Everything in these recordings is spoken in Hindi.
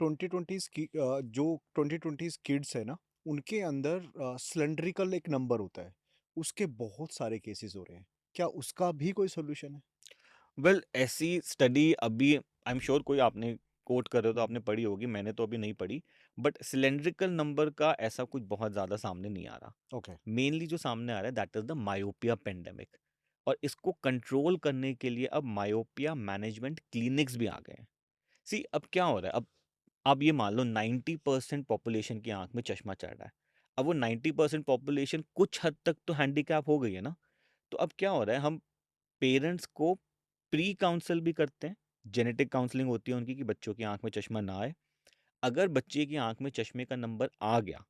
2020s की जो 2020s किड्स है ना, उनके अंदर सिलिंड्रिकल एक नंबर होता है, उसके बहुत सारे केसेस हो रहे हैं। क्या उसका भी कोई सॉल्यूशन है? वेल ऐसी स्टडी अभी आई एम श्योर कोई आपने कोट कर रहे हो तो हुँ, आपने पढ़ी होगी, मैंने तो अभी नहीं पढ़ी। बट सिलेंड्रिकल नंबर का ऐसा कुछ बहुत ज़्यादा सामने नहीं आ रहा। ओके, मेनली जो सामने आ रहा है that is the myopia pandemic. और इसको कंट्रोल करने के लिए अब मायोपिया मैनेजमेंट क्लिनिक्स भी आ गए हैं। सी अब क्या हो रहा है, अब ये मान लो 90% पॉपुलेशन की आंख में चश्मा चढ़ रहा है। अब वो 90% पॉपुलेशन कुछ हद तक तो हैंडीकैप हो गई है ना। तो अब क्या हो रहा है, हम पेरेंट्स को प्री काउंसल भी करते हैं। जेनेटिक काउंसलिंग होती है उनकी कि बच्चों की आंख में चश्मा ना आए। अगर बच्चे की आंख में चश्मे का नंबर आ गया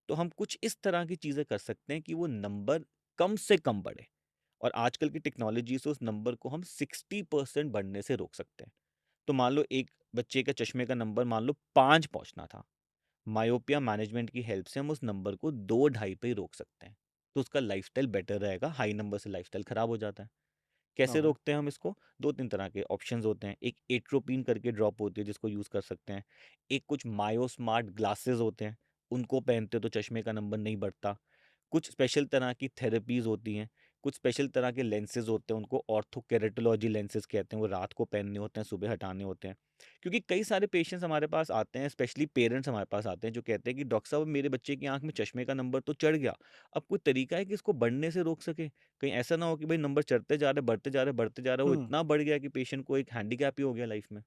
तो हम कुछ इस तरह की चीज़ें कर सकते हैं कि वो नंबर कम से कम बढ़े। और आजकल की टेक्नोलॉजी से उस नंबर को हम 60% बढ़ने से रोक सकते हैं। तो मान लो एक बच्चे का चश्मे का नंबर मान लो 5 पहुंचना था। मायोपिया मैनेजमेंट की हेल्प से हम उस नंबर को 2-2.5 पे ही रोक सकते हैं। तो उसका लाइफस्टाइल बेटर रहेगा, हाई नंबर से लाइफस्टाइल खराब हो जाता है। कैसे ओके, रोकते हैं हम इसको? 2-3 तरह के ऑप्शंस होते हैं। एक एट्रोपिन करके ड्रॉप होती है जिसको यूज़ कर सकते हैं। एक कुछ मायो स्मार्ट ग्लासेस होते हैं, उनको पहनते हो तो चश्मे का नंबर नहीं बढ़ता। कुछ स्पेशल तरह की थेरेपीज़ होती हैं, कुछ स्पेशल तरह के लेंसेज़ होते हैं, उनको ऑर्थोकेरेटोलॉजी लेंसेज़ कहते हैं, वो रात को पहनने होते हैं, सुबह हटाने होते हैं। क्योंकि कई सारे पेशेंट्स हमारे पास आते हैं, स्पेशली पेरेंट्स हमारे पास आते हैं जो कहते हैं कि डॉक्टर साहब मेरे बच्चे की आँख में चश्मे का नंबर तो चढ़ गया, अब कोई तरीका है कि इसको बढ़ने से रोक सकें? कहीं ऐसा ना हो कि भाई नंबर चढ़ते जा रहे, बढ़ते जा रहे, बढ़ते जा रहे, वो हुँ। इतना बढ़ गया कि पेशेंट को एक हैंडीकैप ही हो गया लाइफ में।